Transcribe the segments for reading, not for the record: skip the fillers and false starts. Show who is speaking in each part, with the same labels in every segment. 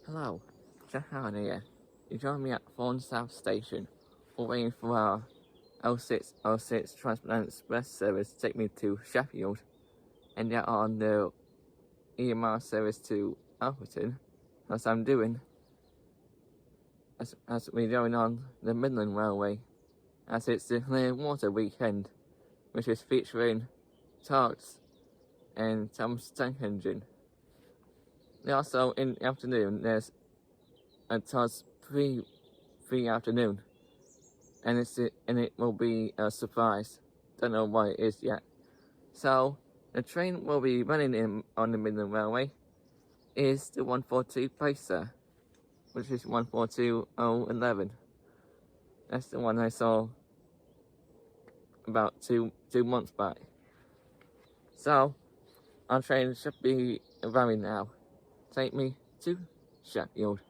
Speaker 1: Hello, Jahan here. You join me at Thorn South Station. We're waiting for our 0606 Transpennine Express service to take me to Sheffield, and yet on the EMR service to Alfreton, as I'm doing, as we're going on the Midland Railway, as it's the Clearwater Weekend, which is featuring Tugs and Transpennine. Also in the afternoon, there's a Tugs pre-afternoon, and it will be a surprise. Don't know what it is yet. So the train will be running on the Midland Railway is the 142 Pacer, which is 142011. That's the one I saw about two months back. So our train should be arriving now. Take me to Sheffield.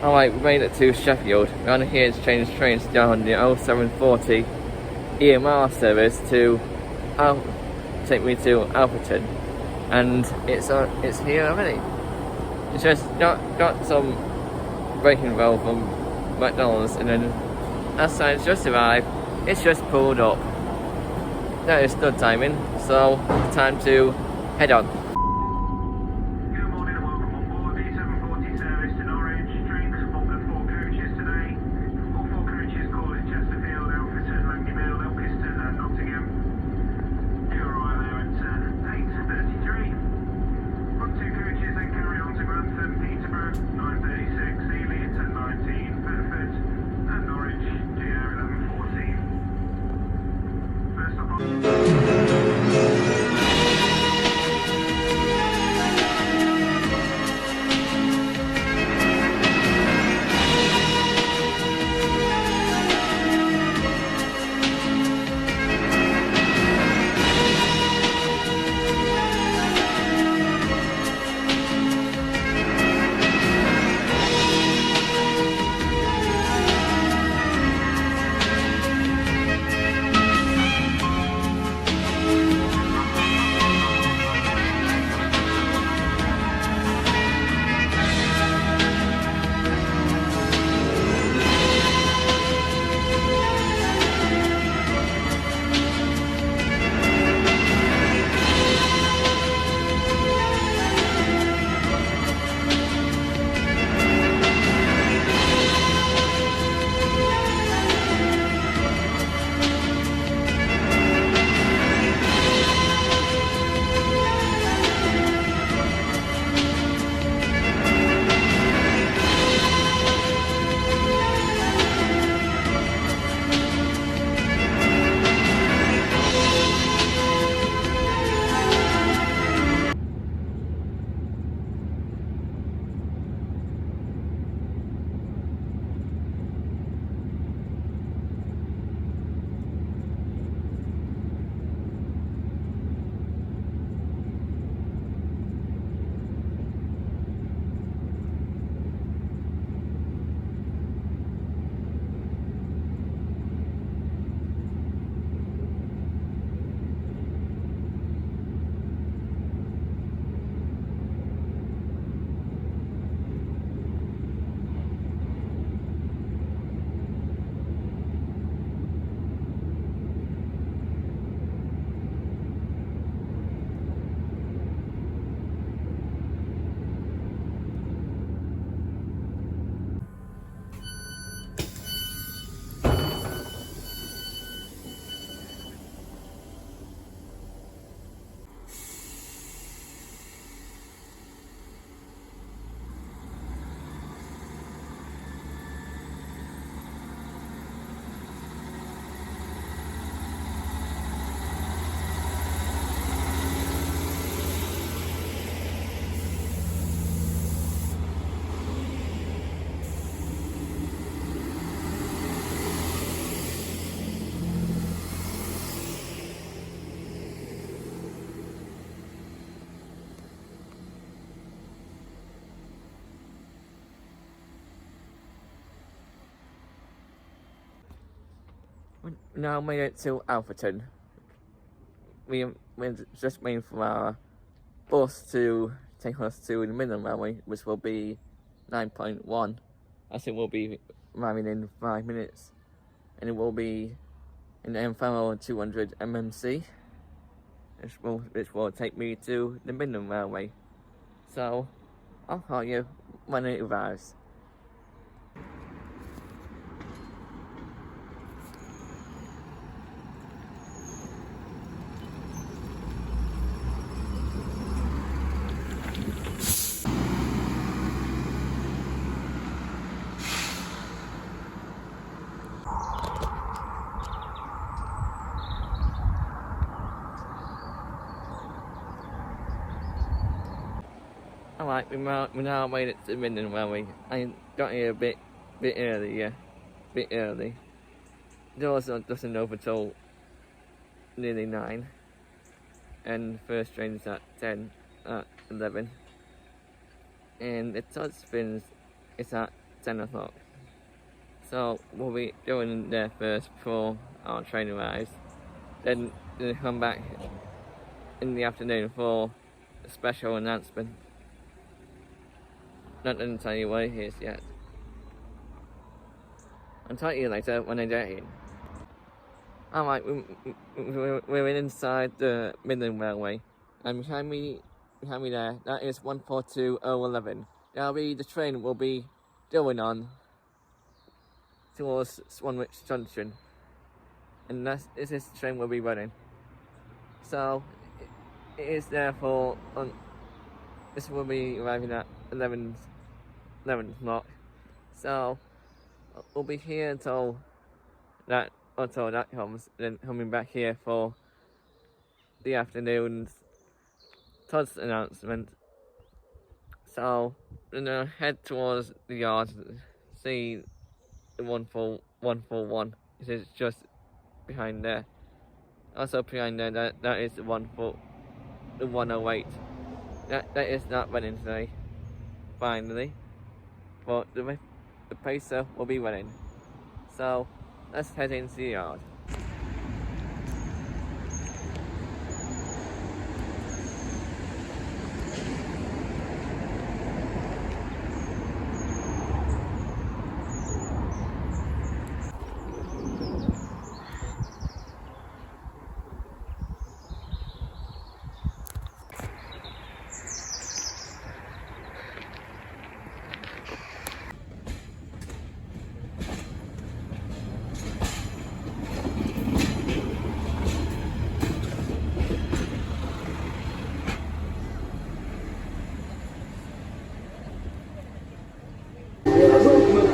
Speaker 1: Alright, we made it to Sheffield. We're on here to change trains down the 0740 EMR service to take me to Alfreton, and it's here already. It's just got some breaking roll from McDonald's, and then as it's just arrived, it's just pulled up. That is good timing, so time to head on.
Speaker 2: Good morning and welcome on board the 740 service to Norwich. Train consisting of 4 coaches today. All 4 coaches call at Chesterfield, Alfreton, Langleyville, Ilkeston and Nottingham. You arrive there at 8:33. Front 2 coaches then carry on to Grantham, Peterborough, 9:36, Ely at 10:19, Bedford and Norwich, GR 11:14. First up on...
Speaker 1: Now made it to Alfreton. We're just waiting for our bus to take us to the Midland Railway, which will be 9.1. I think we'll be arriving in 5 minutes, and it will be in Enfield 200 mmc, which will take me to the Midland Railway. So I'll call you when it arrives. Alright, we now made it to Midland Railway. I got here a bit early, yeah. Bit early. Doors doesn't open till nearly 9. And first train's at 11. And the Tugs spins is at 10 o'clock. So we'll be going there first before our train arrives. Then we'll come back in the afternoon for a special announcement. Not going to tell you what it is yet. I'll tell you later when I get in. Alright, we're inside the Midland Railway, and behind me there, that is 142011. That'll be the train will be going on towards Swanwich Junction, and this train will be running. So it is therefore this will be arriving at 11 o'clock. So we'll be here until that comes, then coming back here for the afternoon's Tugs announcement. So we're gonna head towards the yard, see the 141. It is just behind there. Also behind there, that is the 108. That is not running today, finally, but the pacer will be running. So let's head into the yard.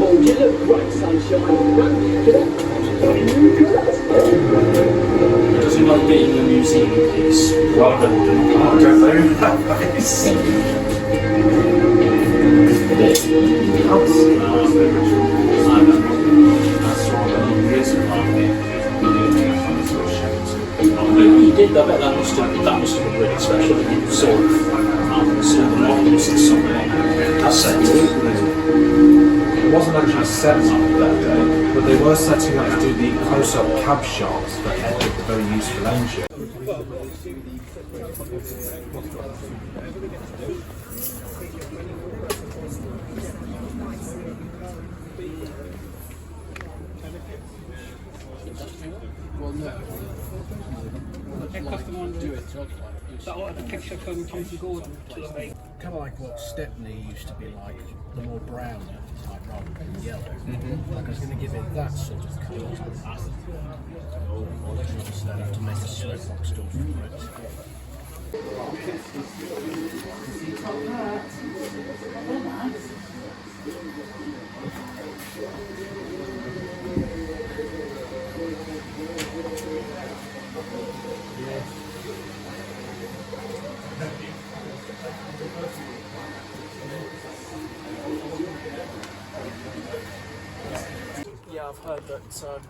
Speaker 3: You look great, sunshine.
Speaker 4: Does he like being the museum piece rather than the art?
Speaker 5: Don't know that face.
Speaker 4: You did, I bet that must have been really special. You sort of the models and something. That's
Speaker 5: It wasn't actually set up that day, but they were setting up to do the close-up cab shots that ended the very useful engine.
Speaker 6: Well, no. The picture from Jason Gordon.
Speaker 7: Kind of like what Stepney used to be like, the more brown type rather than yellow. Like I was going to give it that sort of colour. Obviously I'd have to make a sweatbox door for it.
Speaker 6: Yeah, I've heard that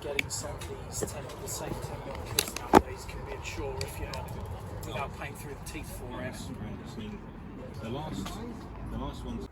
Speaker 6: getting some of these the same 10-year-old kids nowadays can be a chore if you're without paying through the teeth for it.
Speaker 8: The last ones.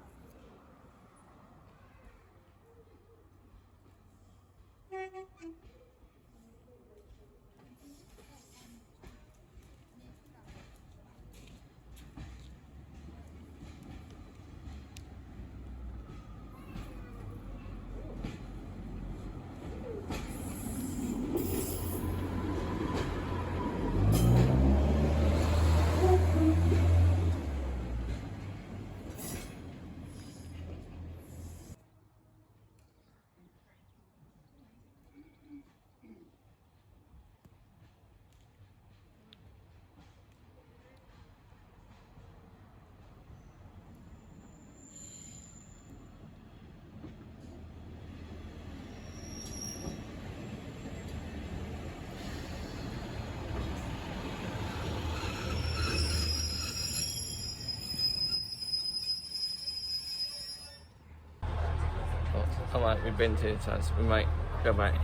Speaker 1: Alright, we've been to the Tugs. We might go back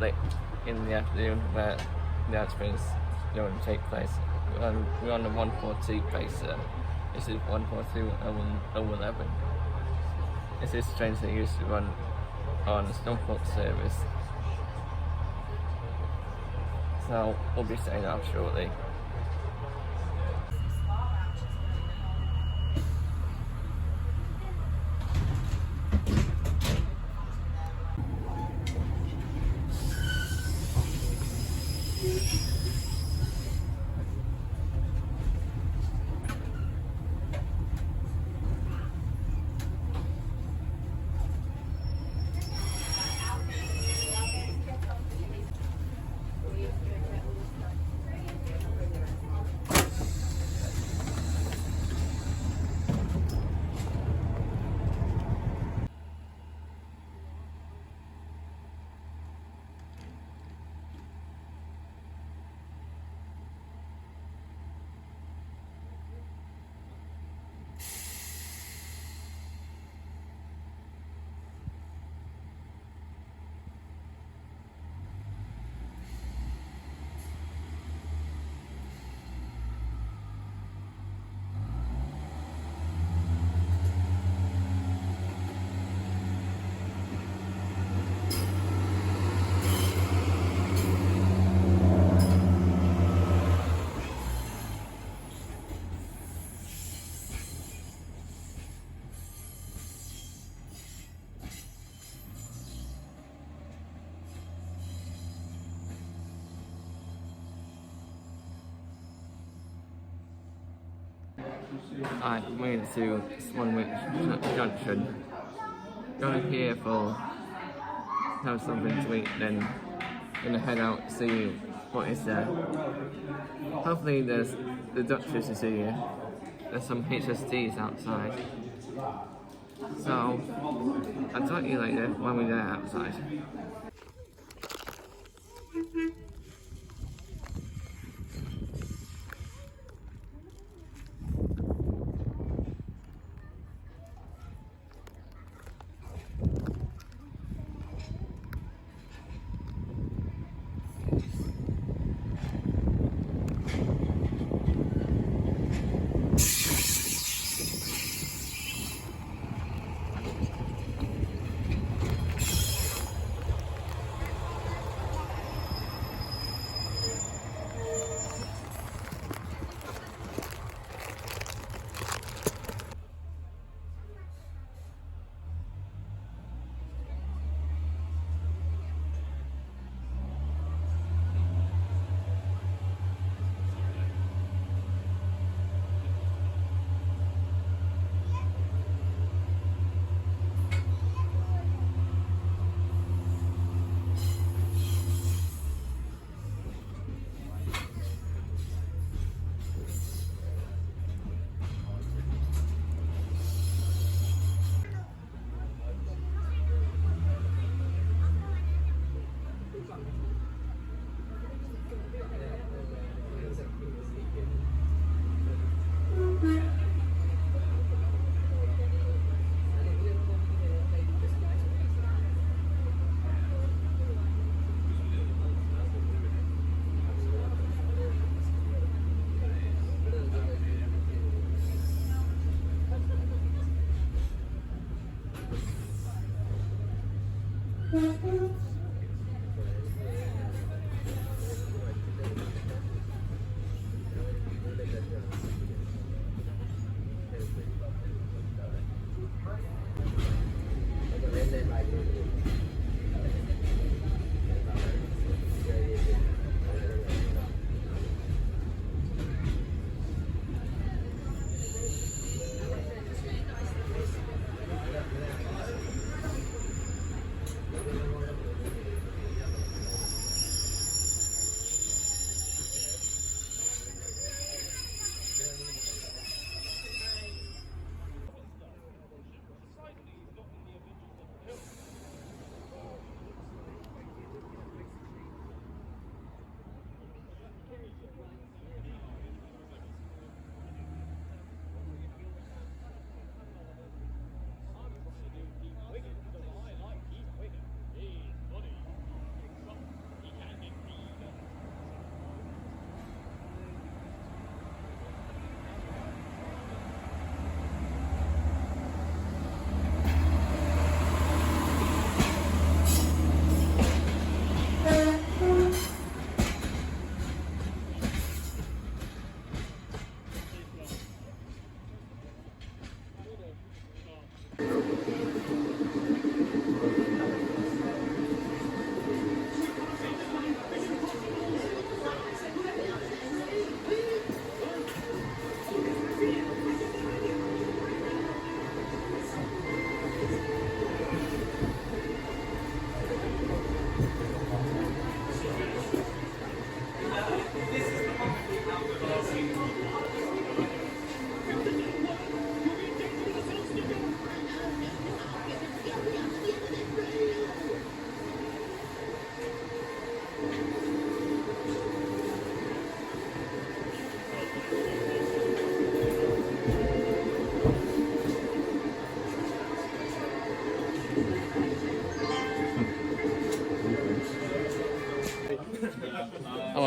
Speaker 1: late in the afternoon where the announcement is going to take place. We're on the 142 pacer. This is 142 011. This is trains that used to run on Norfolk service. So we'll be setting off shortly. I made it to Swanwick Junction. Going here for have something to eat, then gonna head out to see what is there. Hopefully there's the Duchess is here. There's some HSTs outside. So I'll talk to you later when we're there outside.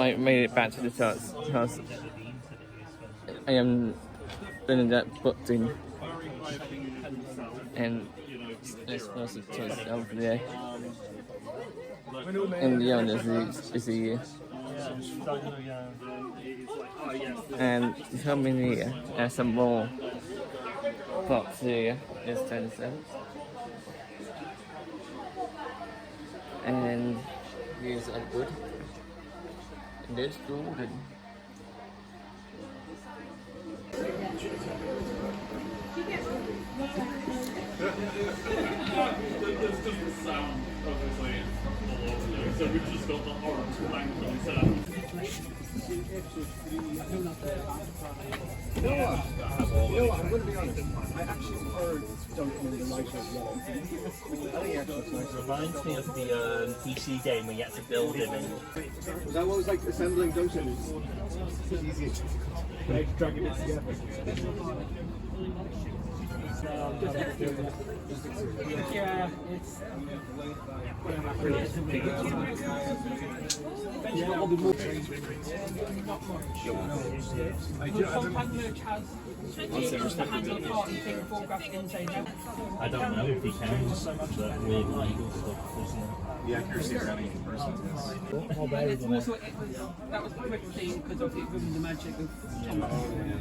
Speaker 1: I made it back to the Tugs because I am going to get booked in, and it's supposed to Tugs over there. And the owners is here. And to come in here, there's some more plots here. There's 10 cents. And here's a good. And there's golden.
Speaker 9: So we've just got the orange blank on the side.
Speaker 7: You know what, I'm going to be honest. I actually prefer Duncan in the lighter yellow. I think actually it's nicer.
Speaker 9: Reminds me of the PC game where you had to build him in.
Speaker 7: Was that what was like assembling Duncan? It's easy. Like dragging it together.
Speaker 6: Yeah, it's.
Speaker 7: I'll be more.
Speaker 9: I don't know if he can, but weird legal stuff, isn't it?
Speaker 8: The accuracy of running in person is.
Speaker 6: That was a quick thing because of the magic of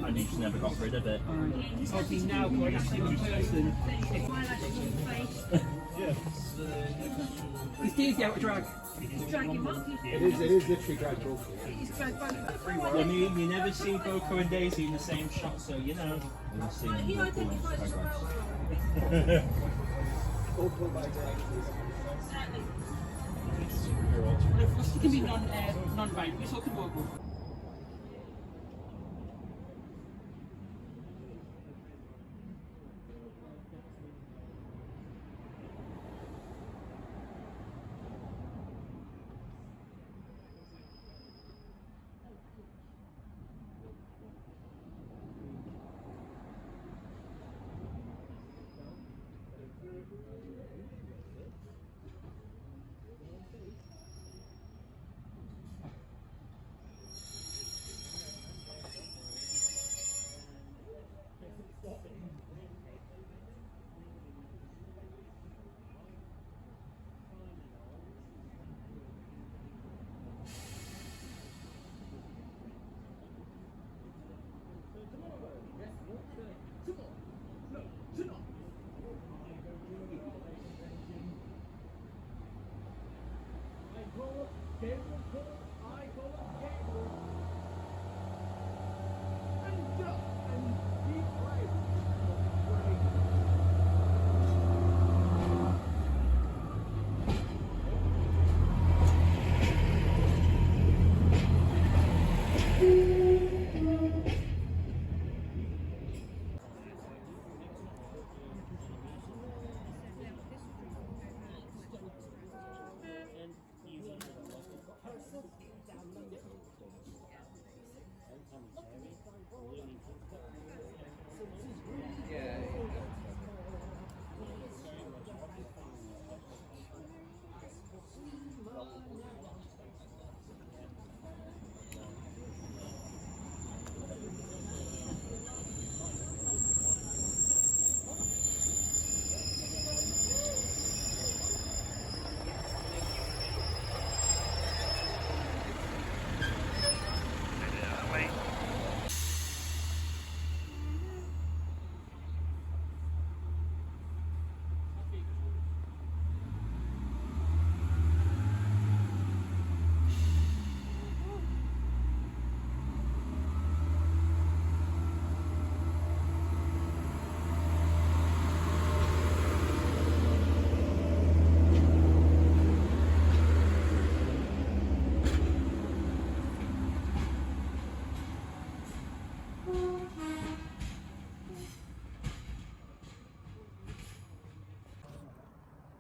Speaker 9: And he just never got rid of it.
Speaker 6: obviously now when I see him in person, it's easy out of drag.
Speaker 7: It is literally gradual.
Speaker 9: I mean, you never see Boko and Daisy in the same shot, so you know. You've seen Boko in progress.
Speaker 6: It can be non-bank. We're talking about.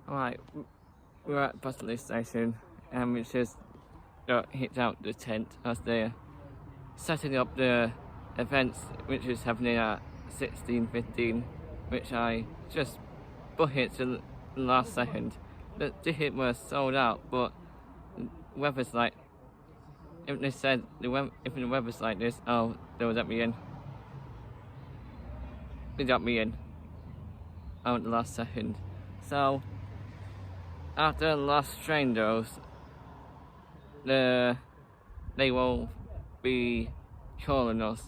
Speaker 1: Right, we're at Butterley Station, and we just hit out the tent as they're setting up the events which is happening at 16:15, which I just booked it to the last second. The ticket was sold out, but the weather's like if they said if the weather's like this, oh, they would let me in. They got me in at the last second. So after the last train goes, they will be calling us.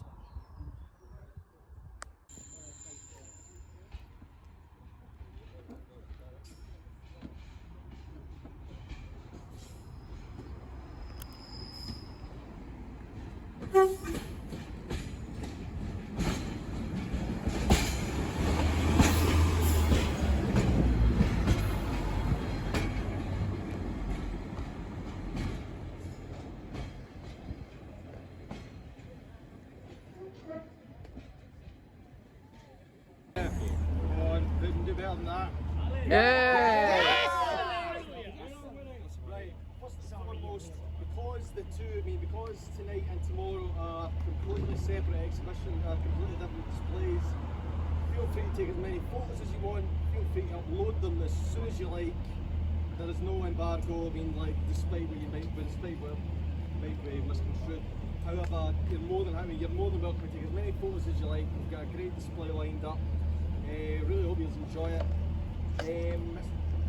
Speaker 1: Yay!
Speaker 10: Right, first and foremost, because tonight and tomorrow are completely separate exhibitions, completely different displays, feel free to take as many photos as you want, feel free to upload them as soon as you like. There is no embargo, despite what might be misconstrued. However, you're more than welcome to take as many photos as you like. We've got a great display lined up. Really hope you'll enjoy it.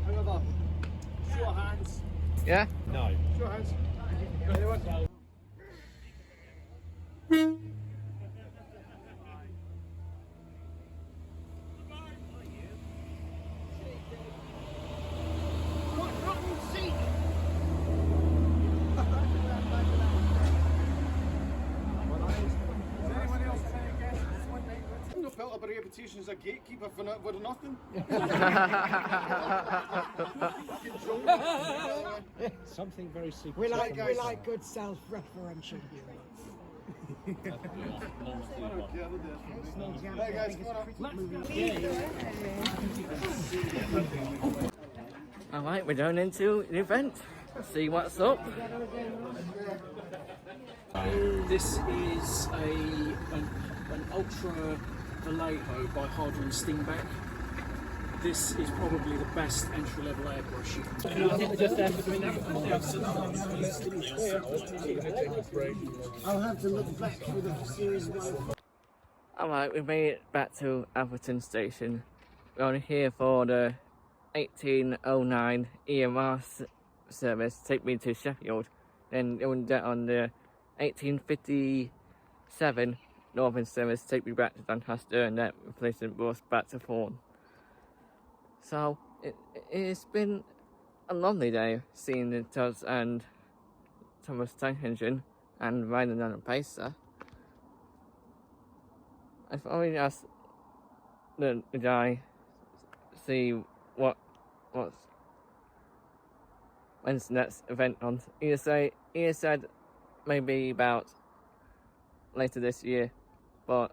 Speaker 10: However, show of hands.
Speaker 1: Yeah?
Speaker 10: No. Show of hands. Anyone? Built up a reputation as a gatekeeper for nothing.
Speaker 7: Something very secret.
Speaker 11: We like good self-referential humour.
Speaker 10: Hey guys,
Speaker 1: Alright, we're going into the event. See what's up.
Speaker 6: This is an Ultra Vallejo by Harder and Stingback. This is probably the best entry-level airbrush you can do.
Speaker 11: I'll have to look back through the series.
Speaker 1: Alright, we made it back to Alfreton station. We're only here for the 1809 EMR service, take me to Sheffield. Then you'll get on the 1857 Northern service, take me back to Doncaster, and then replacement bus back to Thorn. So it's been a lovely day seeing the Tugs and Thomas Tank Engine and riding on a pacer. I've already asked the guy see when's the next event on. He said maybe about later this year, but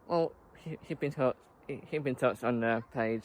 Speaker 1: well, keep in touch on the page.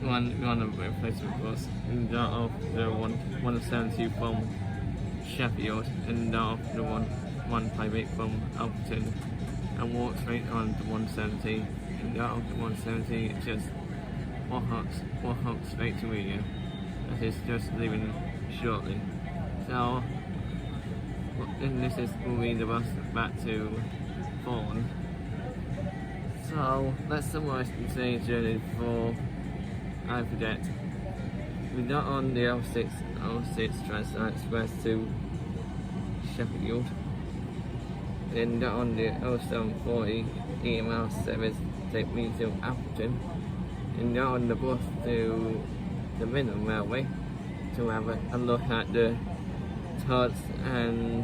Speaker 1: one of the replacement bus, and of the 170 from Sheffield, and of the 158 from Alfreton, and walk straight on the 170, and of the 170 just walk up straight to Reading, as it's just leaving shortly. So, and this is will be the bus back to Thorn. So let's summarize today's journey before I forget. We got on the 06 Transpennine Express to Sheffield, then got on the 0740 EML service to take me to Alfreton, and got on the bus to the Midland Railway to have a look at the Tugs and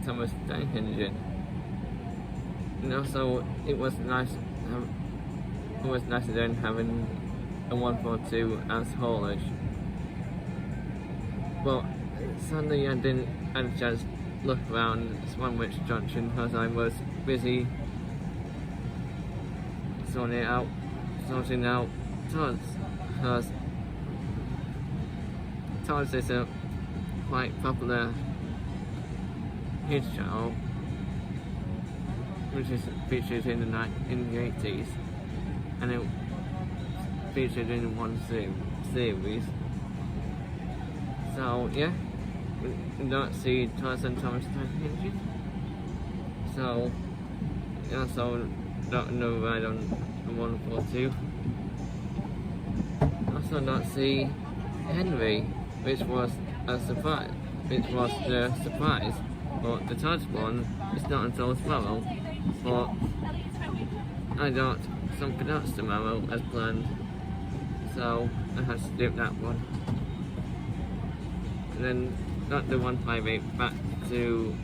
Speaker 1: Thomas tank engine. And also, it was nice then having a 142 as haulage. But suddenly I didn't have a chance to look around Swanwich Junction because I was busy sorting out Tugs, because Tugs is a quite popular hit channel which is featured in the 80s, and it featured in one series. So yeah, we don't see Tugs and Thomas tank engine. So also don't know ride on the 142. Also don't see Henry, which was a surprise. Which was the surprise. But the Tugs one is not until tomorrow. But I got something else tomorrow as planned, so I had to skip that one. And then got the 158 back to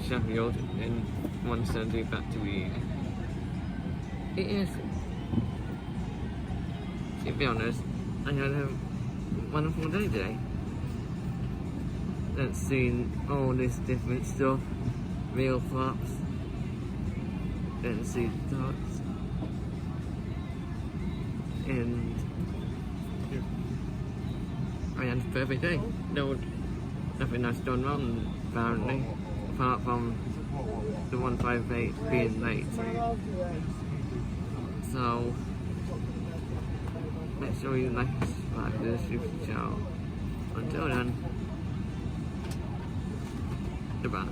Speaker 1: Sheffield and 170 back to Reading. It is, to be honest, I had a wonderful day today. Let's see all this different stuff, real props, let's see the Tugs, and I had a perfect day. Nothing that's done wrong apparently, apart from the 158 being late. So make sure you like and subscribe to this YouTube channel. Until then, goodbye.